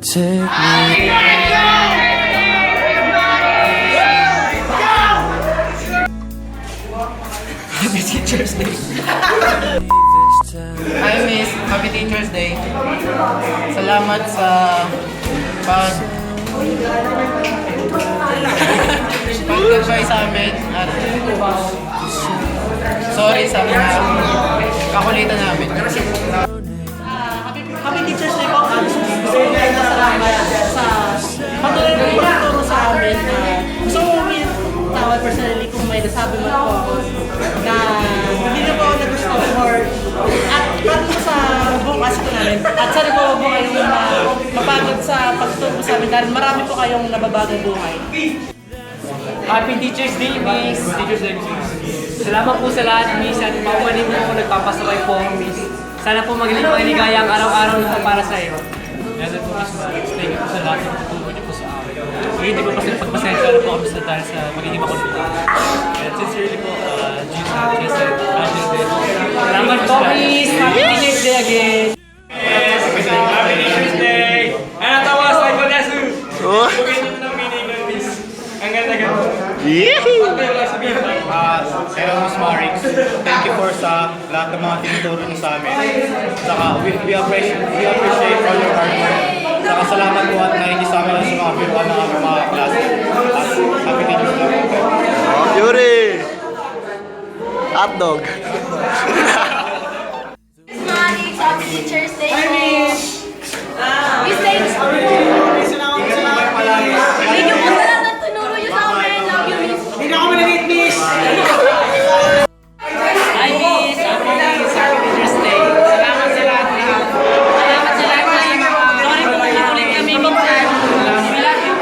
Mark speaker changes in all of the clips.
Speaker 1: take me.
Speaker 2: Happy Teacher's Day. Hi Miss, Happy Teacher's Day. Salamat sa pag-advise sa amin at sorry sa mga kakulitan namin.
Speaker 3: Happy Teacher's Day po. Gusto ko salamat sa patuloy na pagtuturo sa amin na gusto ko tawad personally kung may nasabi mo po ako na hindi na po ako nagustuhan or at pato sa bukas ko namin at sana po po kayong mapagod sa pagtuturo sa amin dahil marami po kayong nababagong buhay.
Speaker 4: Happy Teacher's Day, Miss! Teacher's Day, Miss! Salamat po sa lahat, Miss, at pauwanin mo po, nagpapasabay po, Miss. Sana po maligaya ang araw-araw nito para sa iyo. Yan po, Miss Marix. Thank you po sa lahat ng tutulong niyo po sa amin. Hindi po kasi pagpasensya na po kami sa dahil sa magiging makulit. And sincerely po, Jason, Angel Day. Salamat po, Miss! Happy Teacher's Day again! Yes! Happy Teacher's Day! Ano tawas? Ay, Kodasu! Pagkita mo ng meaning ng Miss. Ang ganda-ganda.
Speaker 5: Hello, Miss Marix. Thank you for sa lahat ng mga tinuturo niyo sa amin. Saka, we appreciate all your hard work. Saka, salamat po at nakinig sa amin sa mga biruan ng aming mga klase. At happy Teacher's Day.
Speaker 1: Oh, Yuri! Hotdog!
Speaker 6: Miss Marix, Happy Teacher's Day po. Miss thanks po. Thank you po sa lahat ng tunuro niyo sa amin. Love you, Miss.
Speaker 3: Hindi na ako malagit, Miss!
Speaker 4: Hi, Miss! Happy Teacher's Day! Salamat sa lahat. Salamat sa lahat. Sorry po kung ulit kami minsan. We love you.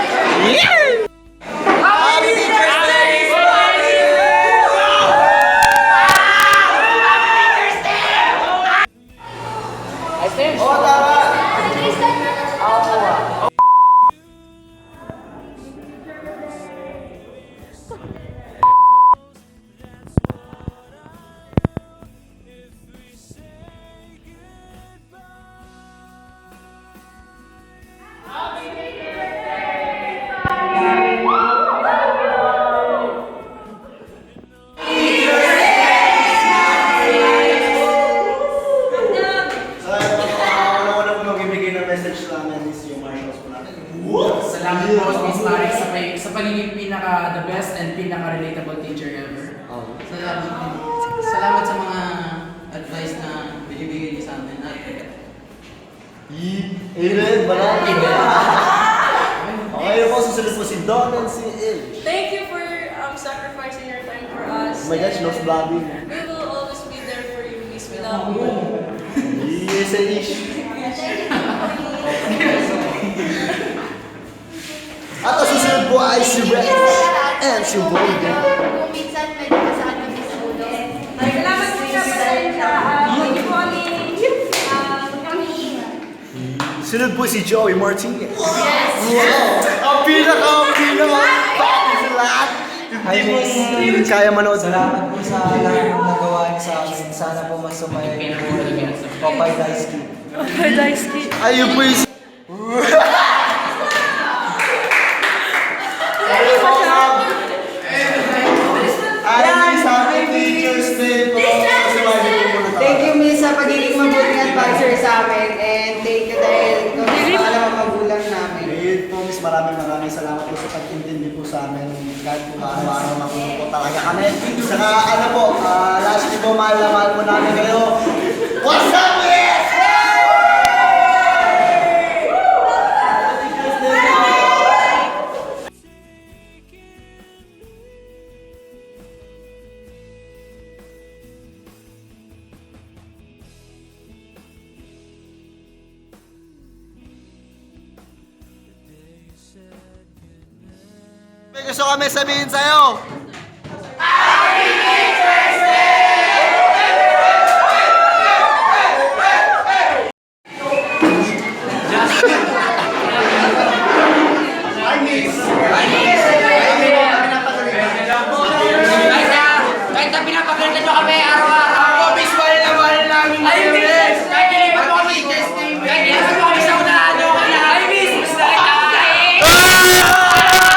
Speaker 2: Salamat po Miss Marix sa pagiging pinaka the best and pinaka relatable teacher ever. Salamat sa mga advice na binibigay niyo sa amin.
Speaker 1: Amen! Marami! Okay po, susunod po si Don and si Il.
Speaker 6: Thank you for sacrificing your time for us.
Speaker 1: Oh my gosh, nose blabbing.
Speaker 6: We will always be there for you, Miss. We love you.
Speaker 1: Yes, Ish. At ang susunod po ay si Rex and si Golden.
Speaker 6: Kung minsan may nakasaan kami sa ulo.
Speaker 7: Salamat po sa pasensya. Hindi po kami
Speaker 1: Sunod po si Joey Martinez.
Speaker 6: Yes.
Speaker 1: Wow! Ang pinaka bakit sa lahat. Hi, Miss. Kaya manood.
Speaker 8: Salamat po sa lahat ng nagawa niyo sa amin. Sana po mas sumaya yung buhay. Popeye Daisuke.
Speaker 1: Ayun po yung... Happy Teacher's Day po.
Speaker 3: Thank you, Miss, sa pagiging mabuting advisor sa amin and thank you dahil ikaw sa alam ang magulang namin.
Speaker 1: Ayun po, Miss, maraming salamat po sa pag-intindi po sa amin. Kahit po maano-ano magulo po talaga kami. Saka ano po, last po, mahal na mahal po namin kayo. What's up, Miss? May gusto kami sabihin sa'yo.